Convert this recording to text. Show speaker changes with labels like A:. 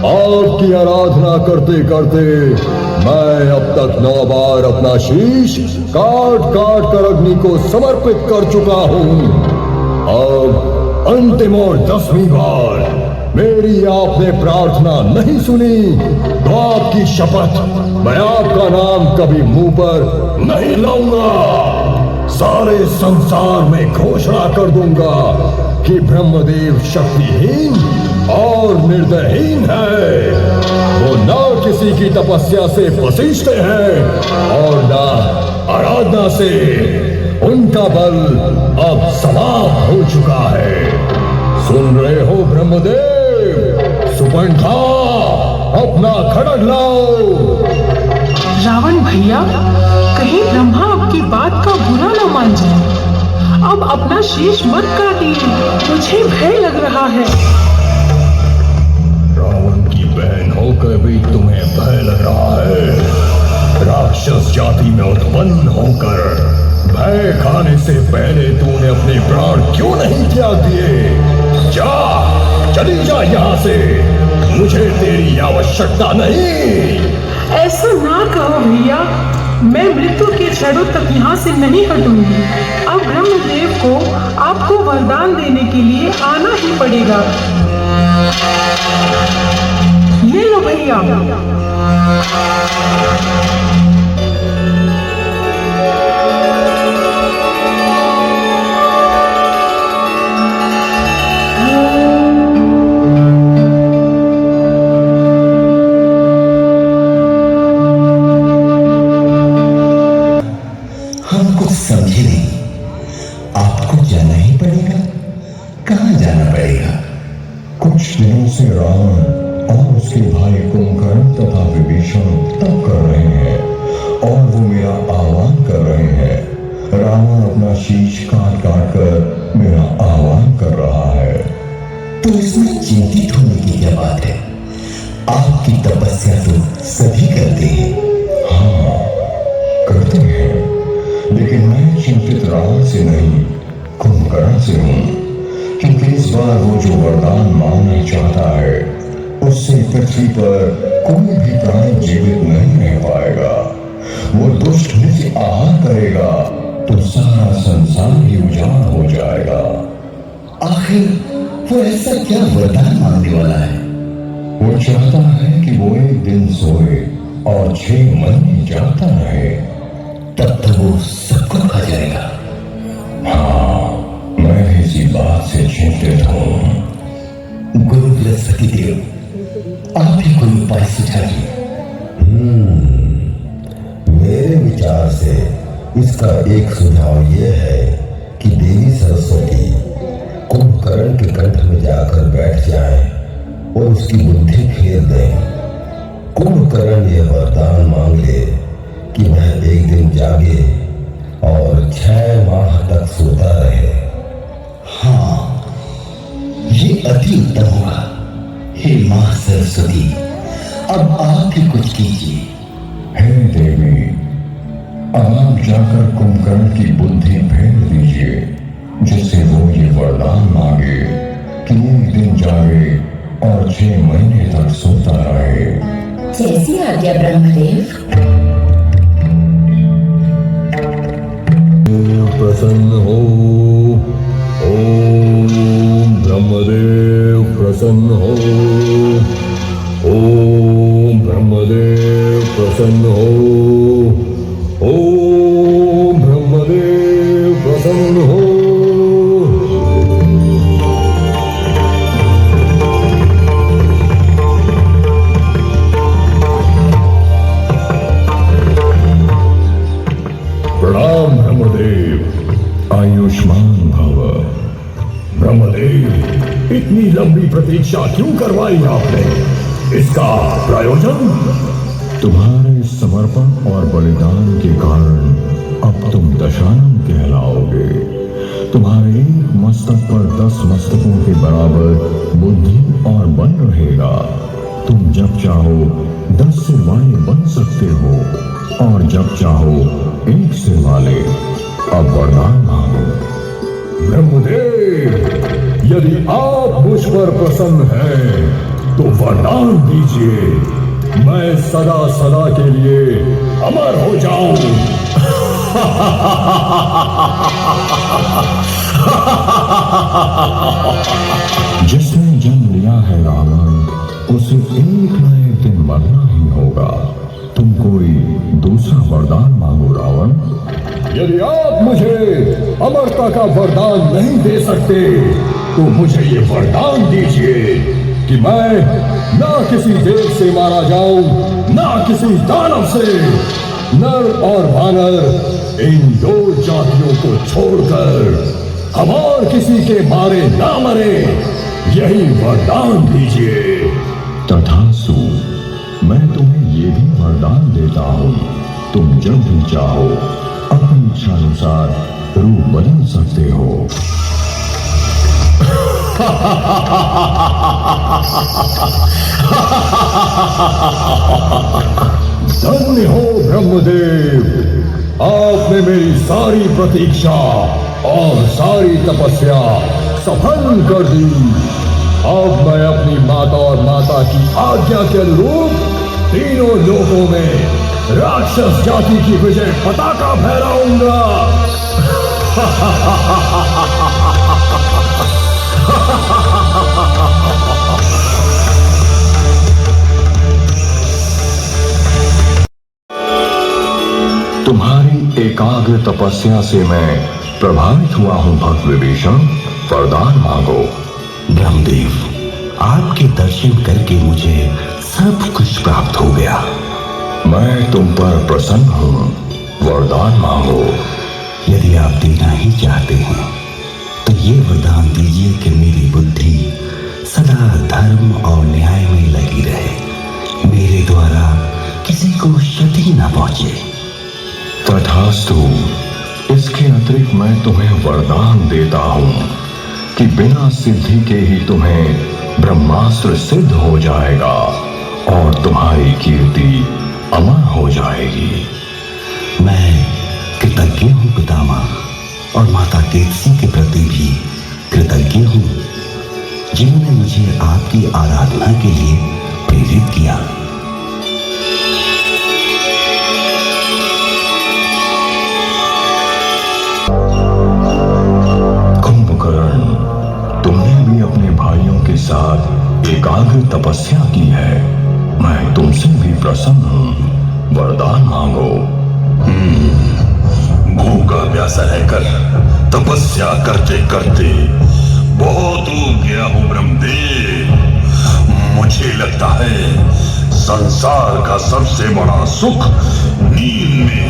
A: आपकी आराधना करते करते मैं अब तक 9 बार अपना शीश काट काट कर अग्नि को समर्पित कर चुका हूँ। अब अंतिम और 10वीं बार मेरी आपने प्रार्थना नहीं सुनी तो आपकी शपथ, मैं आपका नाम कभी मुंह पर नहीं लाऊंगा। सारे संसार में घोषणा कर दूंगा कि ब्रह्मदेव शक्तिहीन और निर्दयहीन है। वो ना किसी की तपस्या से बसिष्ठ है और ना आराधना से। उनका बल अब समाप्त हो चुका है। सुन रहे हो ब्रह्मदेव? सुपर्णखा, अपना खड्ग लाओ।
B: रावण भैया, कहीं ब्रह्मा आपकी बात का बुरा न मान जाए। अब अपना शीश मत काटिए, मुझे भय लग रहा है।
A: रावण की बहन होकर भी तुम्हें भय लग रहा है? राक्षस जाति में उत्पन्न होकर भय खाने से पहले तूने अपने प्राण क्यों नहीं त्याग दिए? जा, चली जा यहाँ से, मुझे तेरी आवश्यकता नहीं।
B: ऐसा ना कहो भैया, मैं मृत्यु के क्षणों तक यहाँ से नहीं हटूंगी। अब ब्रह्मदेव को आपको वरदान देने के लिए आना ही पड़ेगा। ले लो भैया।
C: समझे नहीं, आपको जाना ही पड़ेगा। कहाँ जाना पड़ेगा?
D: कुछ दिनों से रावण और उसके भाई कुंभकर्ण तथा विभीषण तप कर रहे हैं और वो मेरा आह्वान कर रहे हैं। रावण अपना शीश काट काट कर मेरा आह्वान कर रहा है।
C: तो इसमें चिंतित होने की क्या बात है? आपकी तपस्या तो सभी करते हैं।
D: हाँ, करते हैं, लेकिन मैं चिंतित रावण से नहीं, कुंभकर्ण से हूं, क्योंकि इस बार वो जो वरदान मांगना चाहता है उससे पृथ्वी पर कोई भी प्राणी जीवित नहीं रह पाएगा। वो दुष्ट नित्य आहार करेगा तो सारा संसार ही उजाड़ हो जाएगा।
C: आखिर वो ऐसा क्या वरदान मांगने वाला है?
D: वो चाहता है कि वो एक दिन सोए और 6 महीने जागता रहे।
C: तब तो वो सबको खा जाएगा।
D: हाँ, मैं इसी बात से चिंतित हूँ।
C: गुरु बृहस्पति देव, आप ही कोई उपाय सुझाइए।
E: मेरे विचार से इसका एक सुझाव यह है कि देवी सरस्वती कुंभकर्ण के कंठ में जाकर बैठ जाए और उसकी बुद्धि फेर दें। कुंभकर्ण यह वरदान मांग ले कि वह एक दिन जागे और 6 माह तक सोता रहे।
C: हाँ, ये अति उत्तम होगा। हे मां सरस्वती, अब आप ही कुछ कीजिए।
D: हे देवी, अब आप जाकर कुंभकर्ण की बुद्धि फेर दीजिए, जिससे वो ये वरदान मांगे कि एक दिन जागे और 6 महीने तक सोता रहे।
F: जैसी आज्ञा ब्रह्मदेव।
A: प्रसन्न हो। ओम ब्रह्मदेव प्रसन्न हो। ओम ब्रह्मदेव प्रसन्न हो। ओम ब्रह्मदेव प्रसन्न हो। प्रणाम ब्रह्मदेव, आयुष्मान भव। ब्रह्मदेव, इतनी लंबी प्रतीक्षा क्यों करवाई आपने? इसका प्रयोजन?
D: तुम्हारे समर्पण और बलिदान के कारण अब तुम दशानन कहलाओगे। तुम्हारे एक मस्तक पर 10 मस्तकों के बराबर बुद्धि और बल रहेगा। तुम जब चाहो 10 सिर वाले बन सकते हो और जब चाहो 1 सिर वाले। अब वरदान मांगो।
A: ब्रह्मदेव, यदि आप मुझ पर प्रसन्न हैं
D: तो वरदान दीजिए, मैं सदा सदा के लिए अमर हो जाऊं। जिसने जन्म लिया है रावण, उसे एक न एक दिन मरना ही होगा। तुम कोई दूसरा वरदान मांगो रावण।
A: यदि आप मुझे अमरता का वरदान नहीं दे सकते तो मुझे ये वरदान दीजिए कि मैं ना किसी देव से मारा जाऊं, ना किसी दानव से। नर और वानर इन दो जातियों को छोड़कर हम और किसी के मारे ना मरे, यही वरदान दीजिए।
D: तथास्तु, मैं तुम्हें ये भी वरदान देता हूँ, तुम जब भी चाहो अपनी इच्छा अनुसार रूप बदल सकते हो।
A: धन्य हो ब्रह्मदेव, आपने मेरी सारी प्रतीक्षा और सारी तपस्या सफल कर दी। अब मैं अपनी माता और माता की आज्ञा के अनुरूप तीनों लोकों में राक्षस जाति की विजय पताका फहराऊंगा।
D: तुम्हारी एकाग्र तपस्या से मैं प्रभावित हुआ हूं भक्त विभीषण, वरदान मांगो।
C: ब्रह्मदेव, आपके दर्शन करके मुझे सब कुछ प्राप्त हो गया।
D: मैं तुम पर प्रसन्न हूं, वरदान मांगो।
C: यदि आप देना ही चाहते हैं तो ये वरदान दीजिए कि मेरी बुद्धि सदा धर्म और न्याय में लगी रहे, मेरे द्वारा किसी को क्षति न पहुंचे।
D: तथास्तु, इसके अतिरिक्त मैं तुम्हें वरदान देता हूं कि बिना सिद्धि के ही तुम्हें ब्रह्मास्त्र सिद्ध हो जाएगा और तुम्हारी कीर्ति अमर हो जाएगी।
C: मैं कृतज्ञ हूँ पितामह और माता केतसी के प्रति भी कृतज्ञ हूँ, जिन्होंने मुझे आपकी आराधना के लिए प्रेरित किया।
D: कुंभकर्ण, तुमने भी अपने भाइयों के साथ एकाग्र तपस्या की है, मैं तुमसे भी प्रसन्न हूँ, वरदान मांगो।
G: भूखा प्यासा रहकर तपस्या करते करते बहुत ऊब गया हूं ब्रह्मदेव। मुझे लगता है संसार का सबसे बड़ा सुख नींद में